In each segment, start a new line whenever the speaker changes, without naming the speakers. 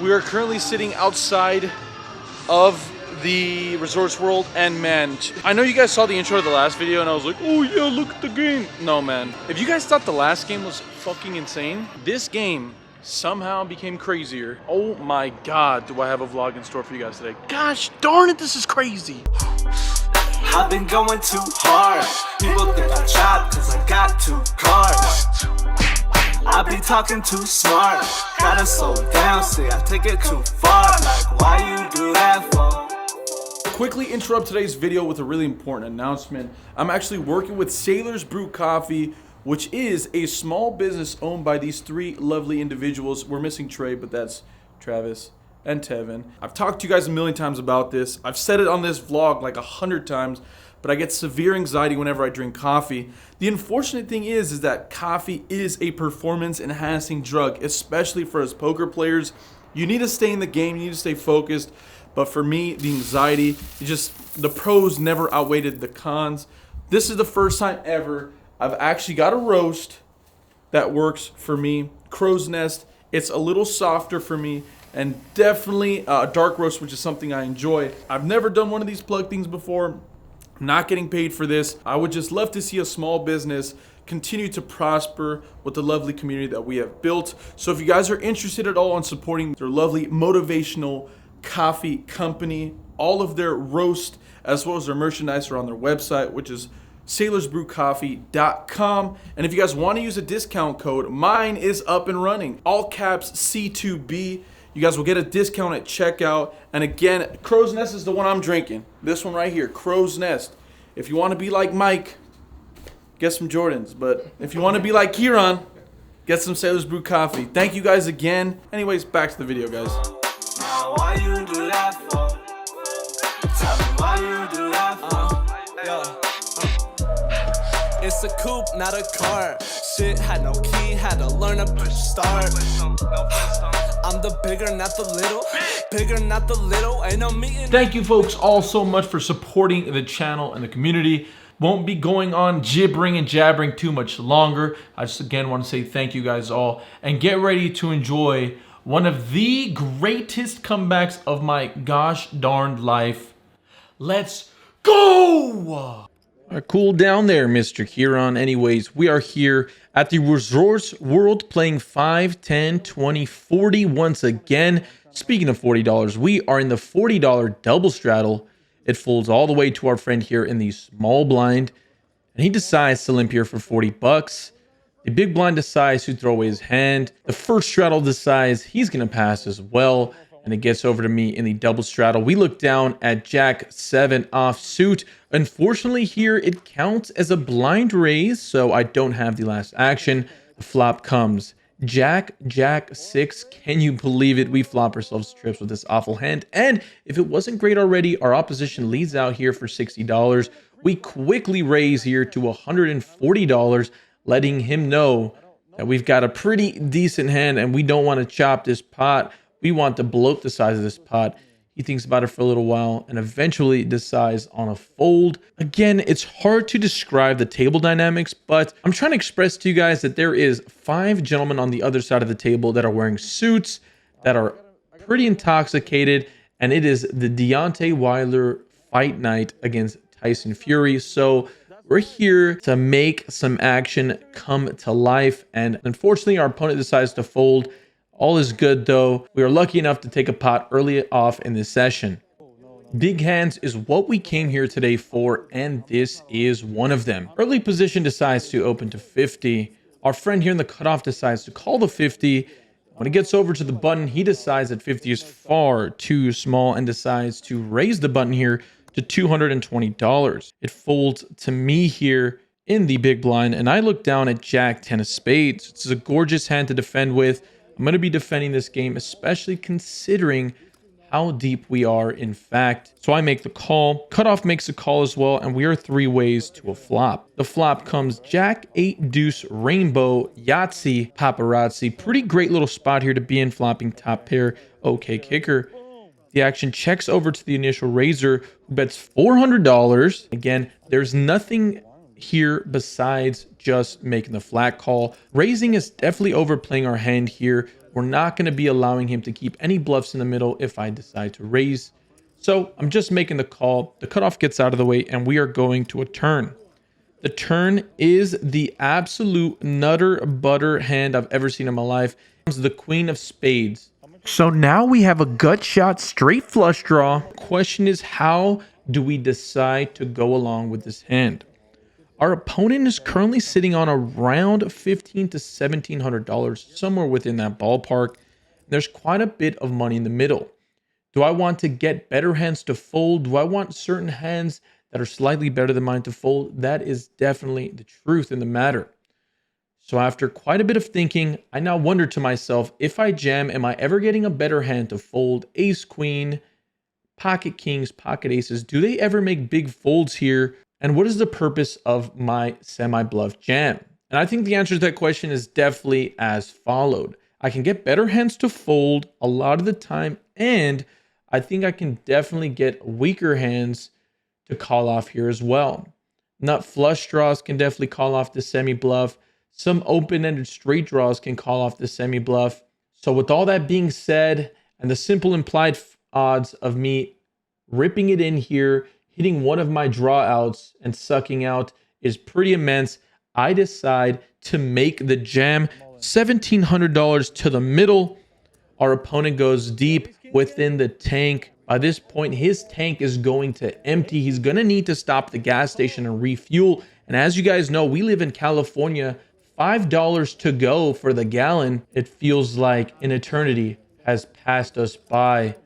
We are currently sitting outside of the Resorts World, and man, I know you guys saw the intro to the last video and I was like, oh yeah, look at the game. No man, if you guys thought the last game was fucking insane, this game somehow became crazier. Oh my god, do I have a vlog in store for you guys today. Gosh darn it, this is crazy.
I've been going too hard. People think I trap cause I got 2 cars. I be talking too smart. Gotta slow down, see I take it too far. Like why you do that for?
Quickly interrupt today's video with a really important announcement. I'm actually working with Sailor's Brew Coffee, which is a small business owned by these 3 lovely individuals. We're missing Trey, but that's Travis and Tevin. I've talked to you guys a million times about this. I've said it on this vlog like 100 times, but I get severe anxiety whenever I drink coffee. The unfortunate thing is that coffee is a performance enhancing drug, especially for us poker players. You need to stay in the game, you need to stay focused. But for me, the anxiety, the pros never outweighed the cons. This is the first time ever I've actually got a roast that works for me. Crow's Nest, it's a little softer for me, and definitely a dark roast, which is something I enjoy. I've never done one of these plug things before. I'm not getting paid for this. I would just love to see a small business continue to prosper with the lovely community that we have built. So if you guys are interested at all in supporting their lovely motivational coffee company, all of their roast as well as their merchandise are on their website, which is sailorsbrewcoffee.com. And if you guys want to use a discount code, mine is up and running. All caps C2B. You guys will get a discount at checkout. And again, Crow's Nest is the one I'm drinking. This one right here, Crow's Nest. If you want to be like Mike, get some Jordans. But if you want to be like Kieran, get some Sailor's Brew Coffee. Thank you guys again. Anyways, back to the video, guys.
Now why you do that for? Tell me why you do that for? It's a coupe, not a car. Shit had no key, had to learn a push start. I'm the bigger, not the little. Bigger, not the little. Ain't no meeting.
Thank you folks all so much for supporting the channel and the community. Won't be going on gibbering and jabbering too much longer. I just again want to say thank you guys all and get ready to enjoy one of the greatest comebacks of my gosh darned life. Let's go! Cool down there, Mr. Kieran. Anyways, we are here at the Resorts World playing 5, 10, 20, 40 once again. Speaking of $40, we are in the $40 double straddle. It folds all the way to our friend here in the small blind, and he decides to limp here for 40 bucks. The big blind decides to throw away his hand. The first straddle decides he's going to pass as well, and it gets over to me in the double straddle. We look down at Jack 7 offsuit. Unfortunately here it counts as a blind raise, so I don't have the last action. The flop comes Jack 6. Can you believe it? We flop ourselves trips with this awful hand, and if it wasn't great already, our opposition leads out here for $60. We quickly raise here to $140, letting him know that we've got a pretty decent hand and we don't want to chop this pot. We want to bloat the size of this pot. He thinks about it for a little while and eventually decides on a fold. Again, it's hard to describe the table dynamics, but I'm trying to express to you guys that there is 5 gentlemen on the other side of the table that are wearing suits, that are pretty intoxicated, and it is the Deontay Wilder fight night against Tyson Fury. So we're here to make some action come to life, and unfortunately our opponent decides to fold. All is good though. We are lucky enough to take a pot early off in this session. Big hands is what we came here today for, and this is one of them. Early position decides to open to 50. Our friend here in the cutoff decides to call the 50. When it gets over to the button, he decides that 50 is far too small and decides to raise the button here to $220. It folds to me here in the big blind, and I look down at Jack 10 of spades. It's a gorgeous hand to defend with. I'm going to be defending this game, especially considering how deep we are, in fact. So I make the call. Cutoff makes a call as well, and we are 3 ways to a flop. The flop comes Jack 8 deuce rainbow Yahtzee paparazzi. Pretty great little spot here to be in, flopping top pair. Okay kicker. The action checks over to the initial raiser, who bets $400. Again, there's nothing here besides just making the flat call. Raising is definitely overplaying our hand here. we're not going to be allowing him to keep any bluffs in the middle if I decide to raise. So I'm just making the call. The cutoff gets out of the way and we are going to a turn. The turn is the absolute nutter butter hand I've ever seen in my life. It's the Queen of Spades. So now we have a gut shot straight flush draw. Question is, how do we decide to go along with this hand? Our opponent is currently sitting on around $1,500 to $1,700, somewhere within that ballpark. There's quite a bit of money in the middle. Do I want to get better hands to fold? Do I want certain hands that are slightly better than mine to fold? That is definitely the truth in the matter. So after quite a bit of thinking, I now wonder to myself, if I jam, am I ever getting a better hand to fold? Ace, queen, pocket kings, pocket aces, do they ever make big folds here? And what is the purpose of my semi-bluff jam? And I think the answer to that question is definitely as followed. I can get better hands to fold a lot of the time, and I think I can definitely get weaker hands to call off here as well. Nut flush draws can definitely call off the semi-bluff. Some open-ended straight draws can call off the semi-bluff. So with all that being said, and the simple implied odds of me ripping it in here, hitting one of my draw outs and sucking out is pretty immense, I decide to make the jam. $1,700 to the middle. Our opponent goes deep within the tank. By this point, his tank is going to empty. He's going to need to stop the gas station and refuel. And as you guys know, we live in California. $5 to go for the gallon. It feels like an eternity has passed us by.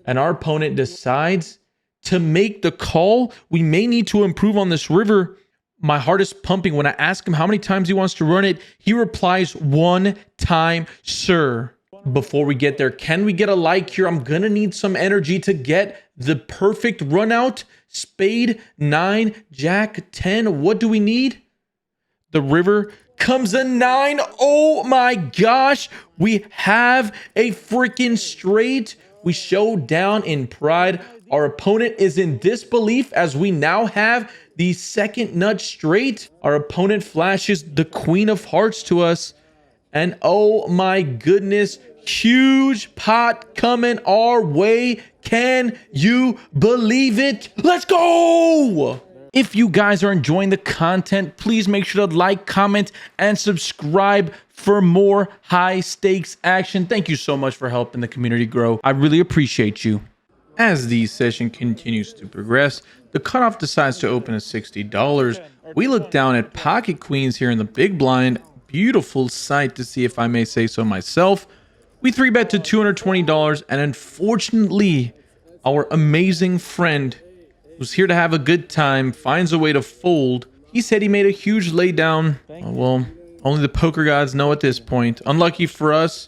And our opponent decides to make the call. We may need to improve on this river. My heart is pumping when I ask him how many times he wants to run it. He replies, 1 time, sir. Before we get there, can we get a like here? I'm gonna need some energy to get the perfect run out. Spade, 9, jack, 10. What do we need? The river comes a 9. Oh my gosh. We have a freaking straight. We show down in pride. Our opponent is in disbelief as we now have the second nut straight. Our opponent flashes the Queen of Hearts to us. And oh my goodness, huge pot coming our way. Can you believe it? Let's go! If you guys are enjoying the content, please make sure to like, comment, and subscribe for more high stakes action. Thank you so much for helping the community grow. I really appreciate you. As the session continues to progress, the cutoff decides to open at $60. We look down at pocket queens here in the big blind. Beautiful sight to see, if I may say so myself. We 3-bet to $220, and unfortunately, our amazing friend who's here to have a good time finds a way to fold. He said he made a huge laydown. Well, only the poker gods know at this point. Unlucky for us.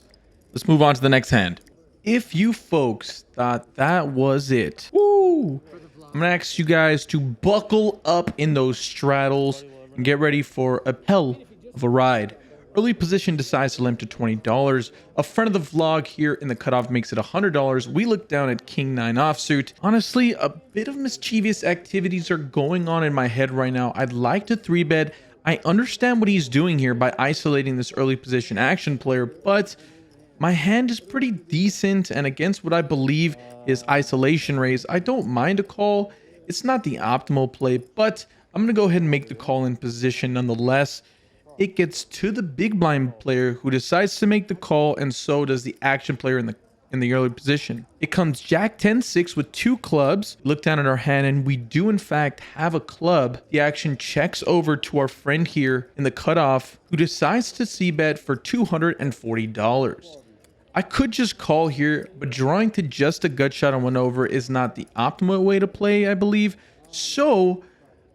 Let's move on to the next hand. If you folks thought that was it, woo! I'm gonna ask you guys to buckle up in those straddles and get ready for a hell of a ride. Early position decides to limp to $20. A friend of the vlog here in the cutoff makes it $100. We look down at King 9 offsuit. Honestly, a bit of mischievous activities are going on in my head right now. I'd like to 3-bet. I understand what he's doing here by isolating this early position action player, but my hand is pretty decent, and against what I believe is isolation raise, I don't mind a call. It's not the optimal play, but I'm going to go ahead and make the call in position nonetheless. It gets to the big blind player who decides to make the call, and so does the action player in the early position. It comes Jack 10-6 with 2 clubs. Look down at our hand, and we do in fact have a club. The action checks over to our friend here in the cutoff, who decides to c-bet for $240. I could just call here, but drawing to just a gut shot on 1 over is not the optimal way to play, I believe. So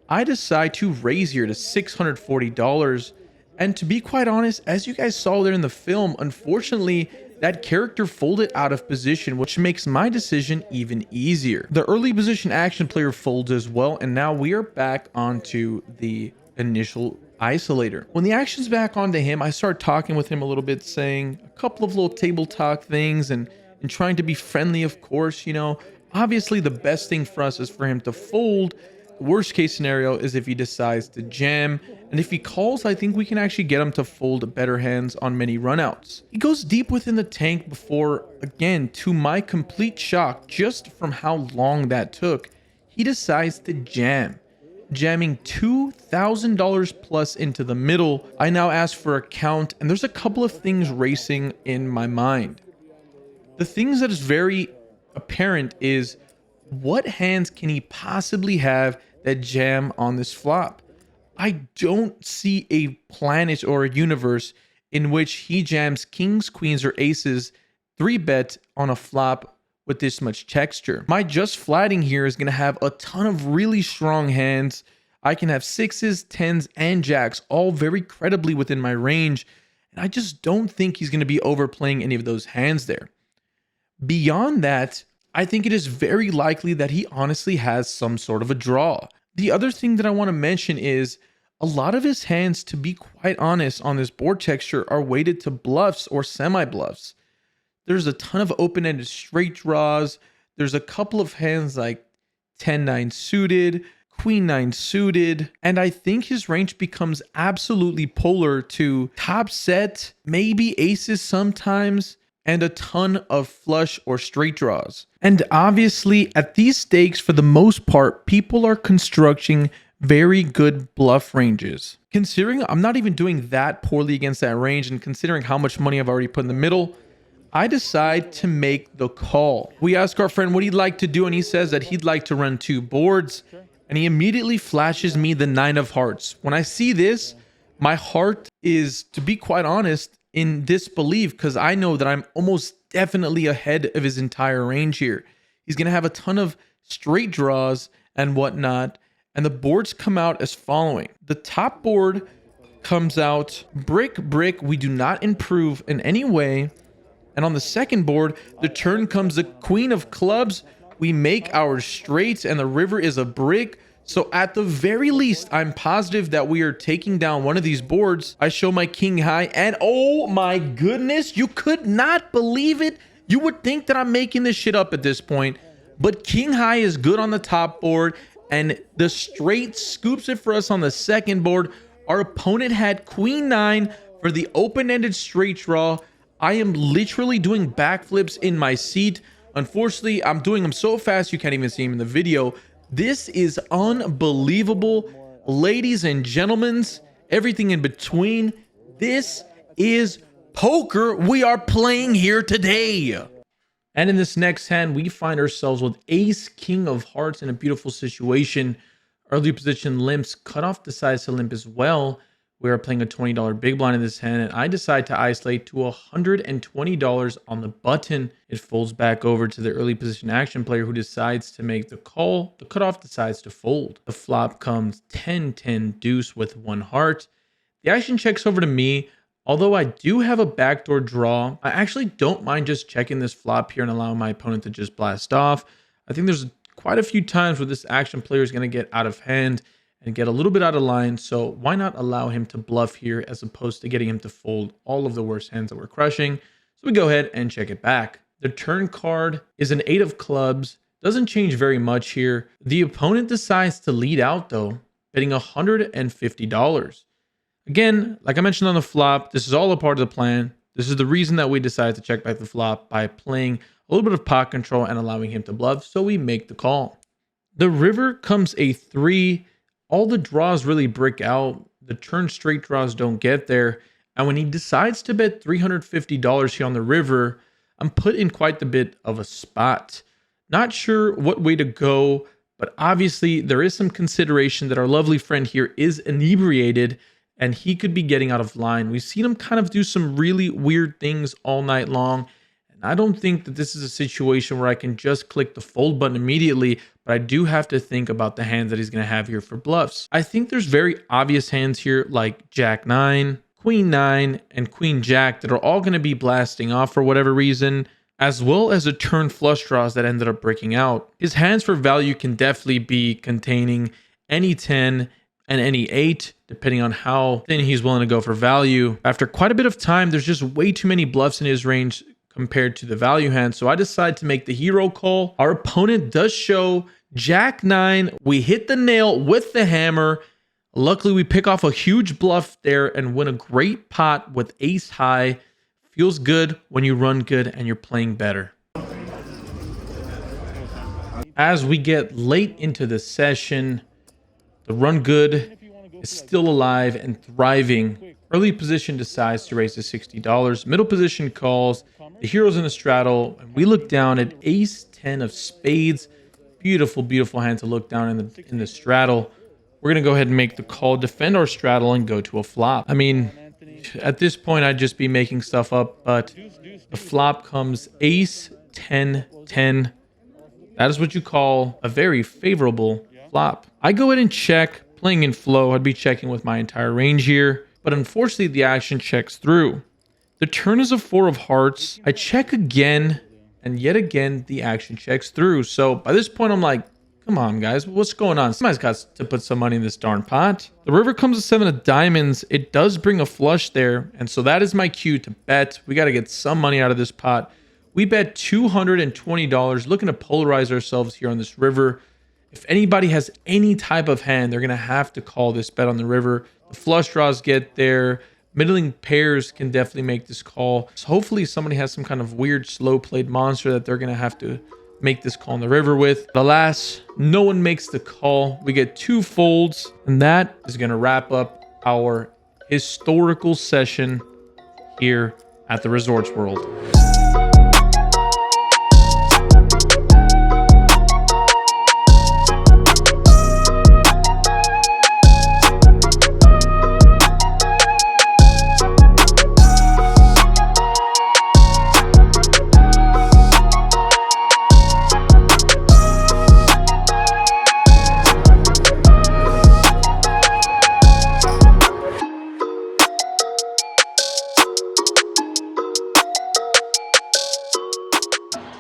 I decide to raise here to $640. And to be quite honest, as you guys saw there in the film, unfortunately, that character folded out of position, which makes my decision even easier. The early position action player folds as well, and now we are back onto the initial isolator. When the action's back onto him, I start talking with him a little bit, saying a couple of little table talk things and trying to be friendly, of course. You know, obviously the best thing for us is for him to fold, Worst case scenario is if he decides to jam, and if he calls, I think we can actually get him to fold better hands on many runouts. He goes deep within the tank before, again, to my complete shock, just from how long that took, he decides to jam. Jamming $2,000 plus into the middle. I now ask for a count, and there's a couple of things racing in my mind. The things that is very apparent is, what hands can he possibly have that jam on this flop? I don't see a planet or a universe in which he jams kings, queens, or aces 3-bet on a flop with this much texture. My just flatting here is going to have a ton of really strong hands. I can have 6s, 10s, and jacks all very credibly within my range, and I just don't think he's going to be overplaying any of those hands there. Beyond that, I think it is very likely that he honestly has some sort of a draw. The other thing that I want to mention is a lot of his hands, to be quite honest, on this board texture are weighted to bluffs or semi-bluffs. There's a ton of open-ended straight draws. There's a couple of hands like 10-9 suited, Queen-9 suited, and I think his range becomes absolutely polar to top set, maybe aces sometimes, and a ton of flush or straight draws. And obviously, at these stakes, for the most part, people are constructing very good bluff ranges. Considering I'm not even doing that poorly against that range, and considering how much money I've already put in the middle, I decide to make the call. We ask our friend what he'd like to do, and he says that he'd like to run 2 boards, and he immediately flashes me the 9 of hearts. When I see this, my heart is, to be quite honest, in disbelief, because I know that I'm almost definitely ahead of his entire range here. He's going to have a ton of straight draws and whatnot, and the boards come out as following. The top board comes out brick, brick. We do not improve in any way. And on the second board, the turn comes the queen of clubs. We make our straights, and the river is a brick. So at the very least, I'm positive that we are taking down one of these boards. I show my king high, and oh my goodness, you could not believe it. You would think that I'm making this shit up at this point, but king high is good on the top board, and the straight scoops it for us on the second board. Our opponent had Queen-9 for the open-ended straight draw. I am literally doing backflips in my seat. Unfortunately, I'm doing them so fast you can't even see them in the video. This is unbelievable. Ladies and gentlemen, everything in between, this is poker we are playing here today. And in this next hand, we find ourselves with ace, king of hearts in a beautiful situation. Early position limps, cutoff decides to limp as well. We are playing a $20 big blind in this hand, and I decide to isolate to $120 on the button. It folds back over to the early position action player, who decides to make the call. The cutoff decides to fold. The flop comes 10-10 deuce with 1 heart. The action checks over to me. Although I do have a backdoor draw, I actually don't mind just checking this flop here and allowing my opponent to just blast off. I think there's quite a few times where this action player is going to get out of hand and get a little bit out of line, so why not allow him to bluff here as opposed to getting him to fold all of the worst hands that we're crushing. So we go ahead and check it back. The turn card is an 8 of clubs. Doesn't change very much here. The opponent decides to lead out though, betting $150. Again, like I mentioned on the flop, this is all a part of the plan. This is the reason that we decided to check back the flop by playing a little bit of pot control and allowing him to bluff, so we make the call. The river comes a 3. All the draws really brick out. The turn straight draws don't get there. And when he decides to bet $350 here on the river, I'm put in quite a bit of a spot. Not sure what way to go, but obviously there is some consideration that our lovely friend here is inebriated and he could be getting out of line. We've seen him kind of do some really weird things all night long. And I don't think that this is a situation where I can just click the fold button immediately, but I do have to think about the hands that he's going to have here for bluffs. I think there's very obvious hands here like Jack 9, Queen 9, and Queen Jack that are all going to be blasting off for whatever reason, as well as a turn flush draws that ended up breaking out. His hands for value can definitely be containing any 10 and any 8, depending on how thin he's willing to go for value. After quite a bit of time, there's just way too many bluffs in his range compared to the value hand, so I decide to make the hero call. Our opponent does show Jack 9, we hit the nail with the hammer. Luckily, we pick off a huge bluff there and win a great pot with ace high. Feels good when you run good and you're playing better. As we get late into the session, the run good is still alive and thriving. Early position decides to raise to $60. Middle position calls. The hero's in the straddle, and we look down at ace 10 of spades. Beautiful, beautiful hand to look down in the straddle. We're going to go ahead and make the call, defend our straddle, and go to a flop. I mean, at this point, I'd just be making stuff up, but the flop comes ace 10 10. That is what you call a very favorable flop. I go ahead and check, playing in flow. I'd be checking with my entire range here, but unfortunately the action checks through. The turn is a 4 of hearts. I check again, and yet again the action checks through. So by this point I'm like, come on guys, what's going on? Somebody's got to put some money in this darn pot. The river comes to 7 of diamonds. It does bring a flush there, and so that is my cue to bet. We got to get some money out of this pot. We bet $220, looking to polarize ourselves here on this river. If anybody has any type of hand, they're going to have to call this bet on the river. The flush draws get there. Middling pairs can definitely make this call. So hopefully somebody has some kind of weird slow played monster that they're going to have to make this call on the river with. Alas, no one makes the call. We get 2 folds, and that is going to wrap up our historical session here at the Resorts World.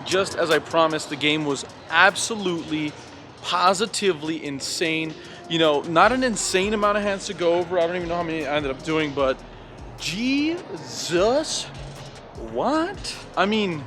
Just as I promised, the game was absolutely, positively insane. You know, not an insane amount of hands to go over. I don't even know how many I ended up doing, but Jesus, what? I mean,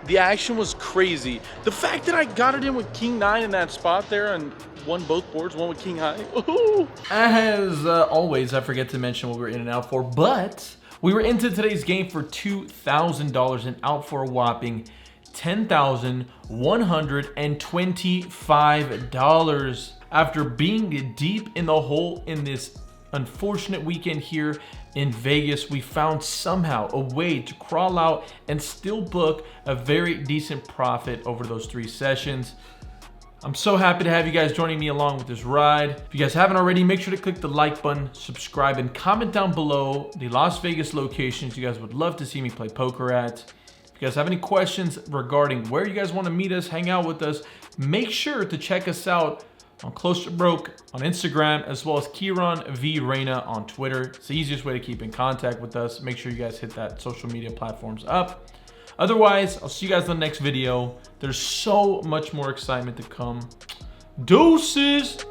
the action was crazy. The fact that I got it in with King 9 in that spot there and won both boards, one with King High. Ooh.
As always, I forget to mention what we were in and out for, but we were into today's game for $2,000 and out for a whopping $10,125. After being deep in the hole in this unfortunate weekend here in Vegas, we found somehow a way to crawl out and still book a very decent profit over those 3 sessions. I'm so happy to have you guys joining me along with this ride. If you guys haven't already, make sure to click the like button, subscribe, and comment down below the Las Vegas locations you guys would love to see me play poker at. If you guys have any questions regarding where you guys want to meet us, hang out with us, make sure to check us out on Close to Broke on Instagram, as well as Kieran V. Reyna on Twitter. It's the easiest way to keep in contact with us. Make sure you guys hit that social media platforms up. Otherwise, I'll see you guys in the next video. There's so much more excitement to come. Deuces!